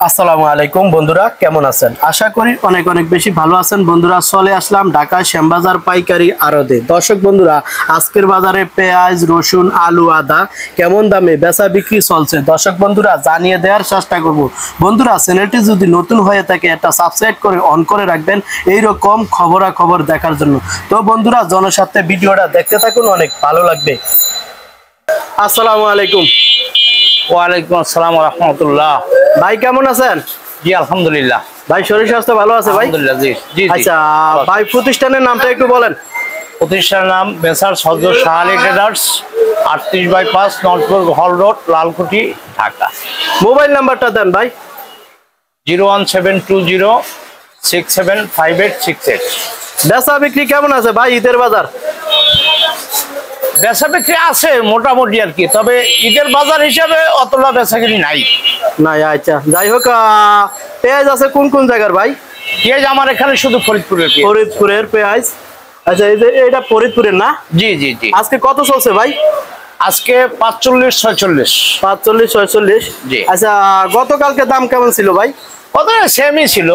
আসসালামু আলাইকুম বন্ধুরা, কেমন আছেন? আশা করি অনেক অনেক বেশি ভালো আছেন। বন্ধুরা, চলে আসলাম ঢাকা শ্যামবাজার পাইকারি আড়তে। দর্শক বন্ধুরা, আজকের বাজারে পেঁয়াজ, রসুন, আলু, আদা কেমন দামে বেচা বিক্রি চলছে দর্শক বন্ধুরা জানিয়ে দেওয়ার চেষ্টা করব। বন্ধুরা, চ্যানেলটি যদি নতুন হয়ে থাকে একটা সাবস্ক্রাইব করে অন করে রাখবেন এইরকম খবরাখবর দেখার জন্য। তো বন্ধুরা, জনস্বার্থে ভিডিওটা দেখতে থাকুন, অনেক ভালো লাগবে। আসসালামু আলাইকুম। ওয়ালাইকুম আসসালাম ওয়া রাহমাতুল্লাহ। ভাই কেমন আছেন? জি আলহামদুলিল্লাহ। ভাই শরীর স্বাস্থ্য ভালো আছে ভাই? আলহামদুলিল্লাহ। জি জি। আচ্ছা ভাই, প্রতিষ্ঠানের নামটা একটু বলেন। প্রতিষ্ঠানের নাম মেসার্স হযরত Shah Ali traders, 38/5 নটপুর hall road, Lalkuthi, Dhaka. Mobile নাম্বারটা দেন ভাই। 01720675868। বেচা বিক্রি কেমন আছে ভাই ঈদের বাজার? বেচা বিক্রি আছে মোটামুটি আর কি, তবে ঈদের বাজার হিসাবে অতটা বেচাকিনি নাই। নাই, আচ্ছা যাই হোক। পেঁয়াজ আছে কোন কোন জায়গার ভাই? পেঁয়াজ আমার এখানে শুধু ফরিদপুরের পেঁয়াজ। ফরিদপুরের পেঁয়াজ। আচ্ছা, এই যে এটা ফরিদপুরের না? জি জি জি। আজকে কত চলছে ভাই? আজকে 45-46। 45-46। জি। আচ্ছা, গতকালকে দাম কেমন ছিল ভাই? কত সেমই ছিল,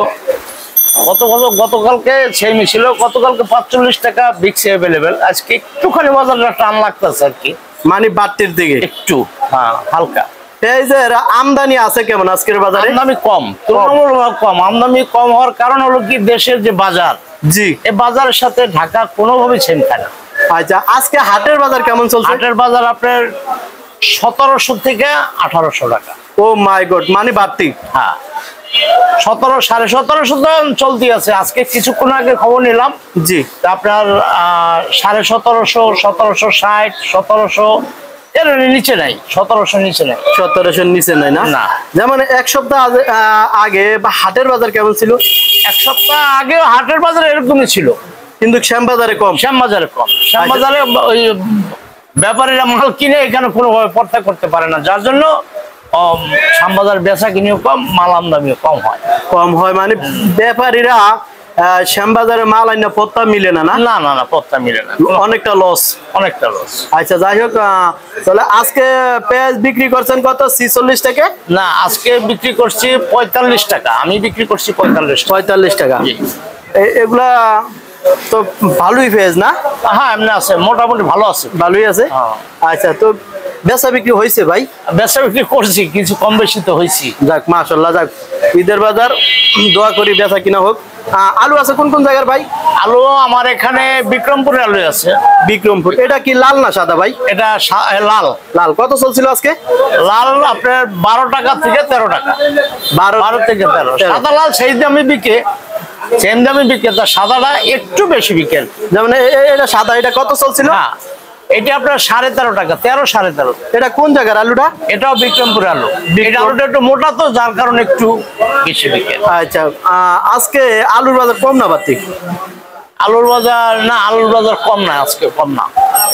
গতকালকে সেমই ছিল। গতকালকে 45 টাকা বিক্স অ্যাভেলেবেল। আজকে একটুখানি বাজারটা টান লাগতেছে আর কি, মানে বাড়তির দিকে একটু। হ্যাঁ, হালকা। পেঁয়াজের আমদানি আছে কেমন আজকের বাজারে? আমদানি কম, তুলনামূলক কম। আমদানি কম হওয়ার কারণ হলো কি, দেশের যে বাজার, জি, এই বাজারের সাথে ঢাকা কোনোভাবে ছেন খায় না। আচ্ছা, আজকে হাটের বাজার কেমন চলছে? হাটের বাজার আপনার 1700 থেকে 1800 টাকা। ও মাই গড, মানে বাড়তি। হ্যাঁ, 1700-1750 চলতি আছে। আজকে কিছুক্ষণ আগে খবর নিলাম, জি, আপনার 1750, 1760, 1700 এর নিচে নাই। 1700 নিচে নাই। 1700 নিচে নাই না? না। যেমন এক সপ্তাহ আগে বা হাটের বাজার কেমন ছিল? এক সপ্তাহ আগেও হাটের বাজার এরকমই ছিল, কিন্তু শ্যামবাজারে কম। শ্যামবাজারে কম। শ্যামবাজারে ওই ব্যাপারীরা মাল কিনে এখানে কোনোভাবে পর্তা করতে পারে না, যার জন্য শ্যামবাজার বেচা কিনেও কম, মাল আমদানিও কম হয়। কম হয় মানে ব্যাপারীরা শ্যামবাজারে মাল আইনা পত্তা মিলে না? না না না, পত্তা মিলে না, অনেকটা লস। অনেকটা লস। আচ্ছা যাই হোক, তাহলে আজকে পেঁয়াজ বিক্রি করছেন কত? 46 টাকা? না, আজকে বিক্রি করছি 45 টাকা। আমি বিক্রি করছি 45 টাকা। এগুলা তো ভালোই পেঁয়াজ না? হ্যাঁ, এমনি আছে, মোটামুটি ভালো আছে। ভালোই আছে। আচ্ছা, তো বেচা বিক্রি হয়েছে ভাই? বেচা বিক্রি করছি, কিছু কম বেশি তো হয়েছি। যাক মাশাআল্লাহ, যাক। ঈদের বাজার, দোয়া করি বেচা কিনা হোক। আলু আছে কোন কোন জায়গার ভাই? আলু আমার এখানে বিক্রমপুরের আলু আছে। বিক্রমপুর। এটা কি লাল না সাদা ভাই? এটা লাল। লাল কত চলছিল আজকে? লাল আপনার 12 টাকা থেকে 13 টাকা। 12 থেকে 13। সাদা লাল সেই দামে বিকে, সেম দামে বিকে, তার সাদাটা একটু বেশি বিকেন। যেমন এটা সাদা, এটা কত চলছিল? হ্যাঁ, এটা আপনার 13.5 টাকা, 13-13.5। এটা কোন জায়গার আলুটা? এটাও বিক্রমপুর আলু। এটা আলুটা একটু মোটা, তো যার কারণে একটু বেশি বিকে। আচ্ছা, আজকে আলুর বাজার কম না বাড়তি? আলুর বাজার না, আলুর বাজার কম না, আজকে কম না,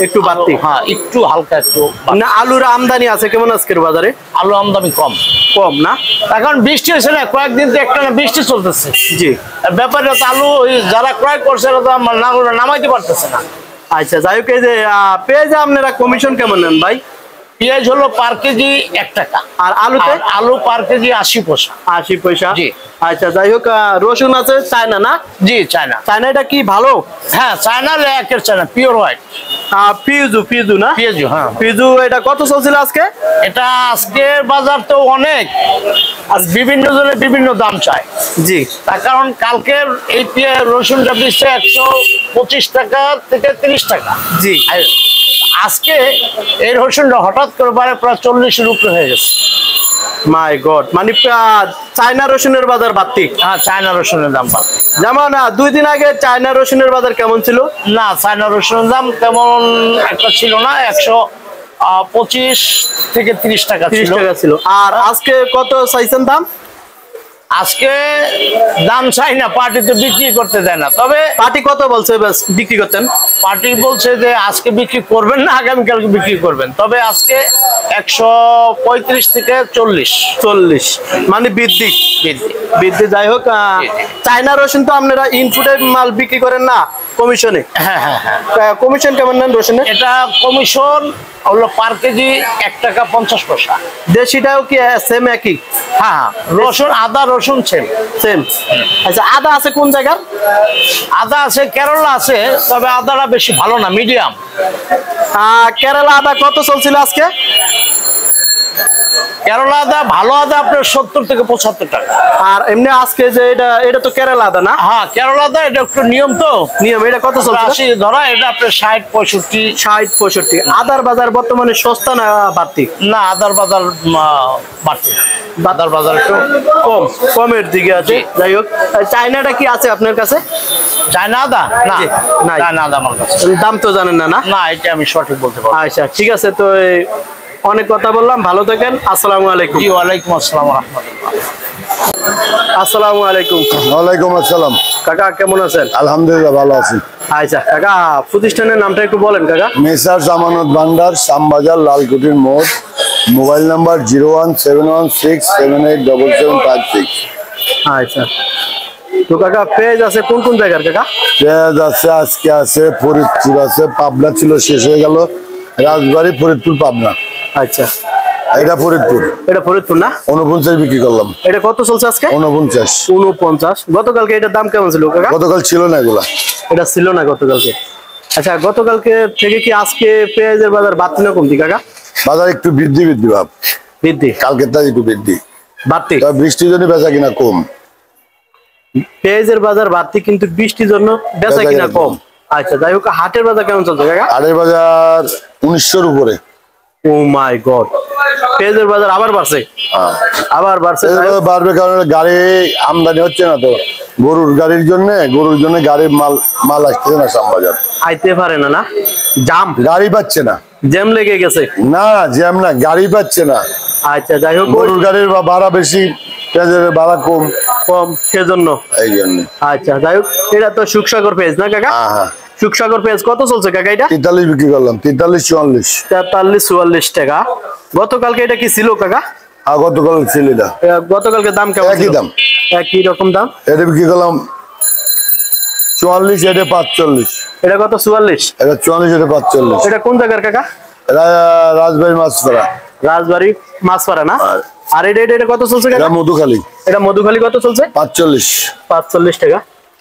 একটু বাড়তি। হ্যাঁ, একটু হালকা একটু না, আলুর আমদানি আছে কেমন আজকের বাজারে? আলু আমদানি কম। কম না? এখন বৃষ্টি হয়েছে না, কয়েকদিন তো একটা বৃষ্টি চলতেছে। জি। ব্যাপারে তো আলু যারা ক্রয় করছে তো নামাইতে পারতেছে না। আচ্ছা যাই হোক, এই যে পেঁয়াজে আপনারা কমিশন কেমন নেন ভাই? পেঁয়াজ হলো পার কেজি 1 টাকা। আর আলুতে? আলু পার কেজি 80 পয়সা। 80 পয়সা। জি। আচ্ছা যাই হোক, রসুন আছে চায়না না? জি, চায়না। চায়না এটা কি ভালো? হ্যাঁ, চায়না লেকের চায়না, পিওর হোয়াইট। পিজু না? পিএজু, হ্যাঁ। পিজু এটা কত চলছিল আজকে? এটা আজকের বাজার তো অনেক, আর বিভিন্ন জনের বিভিন্ন দাম চায়। জি। তার কারণ কালকের এই রসুনটা দিচ্ছে 125 টাকা থেকে 30 টাকা। জি। আর আজকে এই রসুনটা হঠাৎ করে প্রায় 40-এর উপরে হয়ে গেছে। মাই গড, মানে চায়না রসুনের বাজার বাড়তি? হ্যাঁ, চায়না রসুনের দাম বাড়ছে। যেমন 2 দিন আগে চায়না রসুনের বাজার কেমন ছিল? না, চায়না রসুনের দাম তেমন একটা ছিল না, 125 থেকে 30 টাকা ছিল। আর আজকে কত চাইছেন দাম? আজকে দাম চাই না, পার্টিতে বিক্রি করতে দেয় না। তবে পার্টি কত বলছে বিক্রি করতেন? পার্টি বলছে যে আজকে বিক্রি করবেন না, আগামীকালকে বিক্রি করবেন। তবে আজকে 135 থেকে 40 মানে বৃদ্ধি। বৃদ্ধি। যাই হোক, চায়না রসুন তো আপনারা ইনপুটের মাল বিক্রি করেন না, কমিশনে? হ্যাঁ হ্যাঁ হ্যাঁ। কমিশন কেমন নেন রসুনে? এটা কমিশন হলো পার কেজি 1 টাকা 50 পয়সা। দেশিটাও কি সেম একই? হ্যাঁ, রসুন আদা রসুন সেম। সেম। আচ্ছা, আদা আছে কোন জায়গার? আদা আছে কেরলা আছে, তবে আদাটা বেশি ভালো না, মিডিয়াম। কেরালা আদা কত চলছিল আজকে? কেরলা আদা ভালো আদা আপনার 70 থেকে 75 টাকা। আর এমনি আজকে যে এটা তো কেরালা আদা না? হ্যাঁ, কেরলা আদা এটা একটু নিয়ম তো, নিয়ম। এটা কত চলছে? 80 ধরা, এটা আপনার 60 65। 60 65। আদার বাজার বর্তমানে সস্তা না বাড়তি? না, আদার বাজার বাড়ছে, আদার বাজার একটু কম, কমের দিকে আছে। যাই হোক, চায়নাটা কি আছে আপনার কাছে? চায়না আদা না, জি, নাই। চায়না আদা আমার কাছে দাম তো জানেন না? না, না, এটা আমি সঠিক বলতে পারবো। আচ্ছা, ঠিক আছে। তো অনেক কথা বললাম, ভালো থাকেন। আসসালামু আলাইকুম। জি, ওয়ালাইকুম আসসালাম ওয়া রাহমাতুল্লাহ। আসসালামু আলাইকুম। ওয়ালাইকুম আসসালাম। কাকা কেমন আছেন? আলহামদুলিল্লাহ ভালো আছি। আচ্ছা কাকা, প্রতিষ্ঠানের নামটা একটু বলেন কাকা। মেসার জামানত ভান্ডার, শ্যামবাজার, লালকুটির মোড়। Mobile number 01716787756। আচ্ছা, তো কাকা পেজ আছে কোন কোন জায়গার কাকা? পেঁয়াজ আছে, আজকে আছে, ফরিদপুর আছে, পাবনা ছিল শেষ হয়ে গেল, রাজবাড়ী, ফরিদপুর, পাবনা। আচ্ছা, এটা ফরিদপুর। এটা ফরিদপুর না? 49 বিক্রি করলাম। এটা কত চলছে আজকে? 49। 49। গতকালকে এটার দাম কেমন ছিল কাকা? গতকাল ছিল না এগুলা। এটা ছিল না গতকালকে। আচ্ছা, গতকালকে থেকে কি আজকে পেঁয়াজের বাজার বাড়তি না কমতি কাকা? বাজার একটু বৃদ্ধি ভাব, বৃদ্ধি। কালকে তাই একটু বৃদ্ধি, বাড়তি। তবে বৃষ্টির জন্য বেচা কিনা কম। পেঁয়াজের বাজার বাড়তি, কিন্তু বৃষ্টির জন্য বেচা কিনা কম। আচ্ছা, যাই হোক, হাটের বাজার কেমন চলছে কাকা? আড়ের বাজার 1900-র উপরে। ও মাই গড, পেঁয়াজের বাজার আবার বাড়ছে? আবার বাড়ছে। বাড়বে কারণ গাড়ি আমদানি হচ্ছে না তো, গরুর জন্য গাড়ির মাল আসতেছে না শ্যামবাজার। আইতে পারে না? না, জাম, গাড়ি পাচ্ছে না। জ্যাম লেগে গেছে? না, জ্যাম না, গাড়ি পাচ্ছে না। আচ্ছা, যাই হোক, গরুর গাড়ির ভাড়া বেশি, পেঁয়াজের ভাড়া কম, সেজন্য। এই জন্য। আচ্ছা, যাই হোক, এটা তো সুখসাগর পেঁয়াজ না কাকা? হ্যাঁ, সুখসাগর পেঁয়াজ কত চলছে কাকা এটা? 43 বিক্রি করলাম। 43-44। 43-44 টাকা। গতকালকে এটা কি ছিল কাকা? আর গতকাল ছিল এটা। গতকালকে দাম কেমন ছিল? একই দাম, একই রকম দাম। এটা বিক্রি করলাম 44, এটা 45। এটা কত? 44। এটা 44, এটা 45। এটা কোন জায়গার কাকা? রাজবাড়ি মাছপাড়া। রাজবাড়ি মাছপাড়া না? আর এটা কত চলছে এটা কাকা? মধুখালী। এটা মধুখালী কত চলছে? 45। 45 টাকা।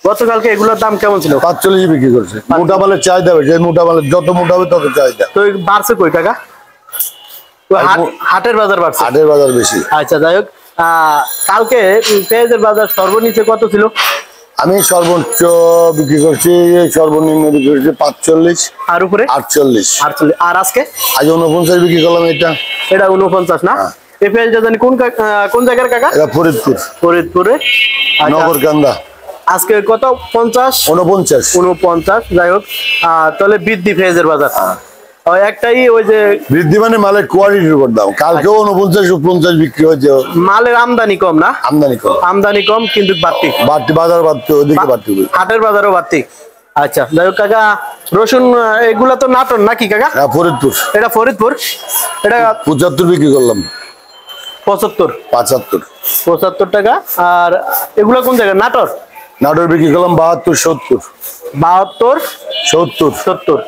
গতকালকে এগুলোর দাম কেমন ছিল? 45 বিক্রি করছে। মোটা মালের চাহিদা বেশি, মোটা মালের যত মোটা হবে তত চাহিদা। তো বাড়ছে কই কাকা? তো হাটের বাজার বাড়ছে? হাটের বাজার বেশি। আচ্ছা, যাই হোক, কালকে পেঁয়াজের বাজার সর্বনিচে কত ছিল? আমি সর্বোচ্চ বিক্রি করছি, সর্বনিম্ন বিক্রি করছি 45। আর উপরে 48। 48। আর আজকে আজ 49 বিক্রি করলাম। এটা 49 না? এই পেঁয়াজটা জানি কোন জায়গার কাকা? এটা ফরিদপুর, ফরিদপুরে। নগরকান্দা। আজকে কত? 50? 49। যাই হোক, তাহলে বৃদ্ধি পেঁয়াজের বাজার। একটাই ওই যে বৃদ্ধি মানে মালের কোয়ালিটির উপর দাম। কালকেও 49-50 বিক্রি হয়েছে। মালের আমদানি কম না? আমদানি কম। আমদানি কম, কিন্তু বাড়তি। বাজার বাড়তে, ওদিকে বাড়তে, হাটের বাজারও বাড়তি। আচ্ছা, যাই হোক কাকা, রসুন এগুলা তো নাটোর নাকি কাকা? হ্যাঁ, ফরিদপুর। এটা ফরিদপুর। এটা 75 বিক্রি করলাম। 75। 75 টাকা। আর এগুলা কোন জায়গা? নাটোর। নাটোর বিক্রি করলাম 72-70। 72-70।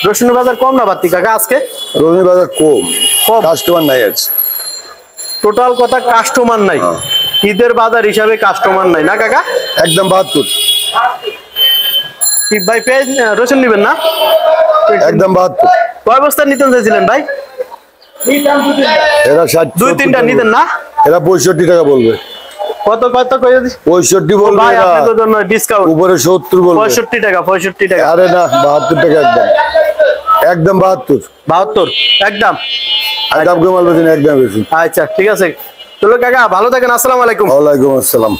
রসুনের বাজার কম না বাড়তি কাকা আজকে? রসুনের বাজার কম, কাস্টমার নাই আছে। টোটাল কথা, কাস্টমার নাই। ঈদের বাজার হিসাবে কাস্টমার নাই না কাকা? একদম 72। কি ভাই, পেঁয়াজ রসুন নিবেন না? একদম 72। কয় বস্তা নিতে চাইছিলেন ভাই? এরা 2-3টা নিতেন না? এরা 65 টাকা বলবে। কত কত কই? 65 বলবে। ভাই আপনাদের জন্য ডিসকাউন্ট। উপরে 70 বলবে। 65 টাকা। 65 টাকা। আরে না, 72 টাকা একদম। একদম 72। 72 একদম। একদম কমাল বেশি, একদম বেশি। আচ্ছা, ঠিক আছে। চলো কাকা, ভালো থাকেন। আসসালামু আলাইকুম। ওয়ালাইকুম আসসালাম।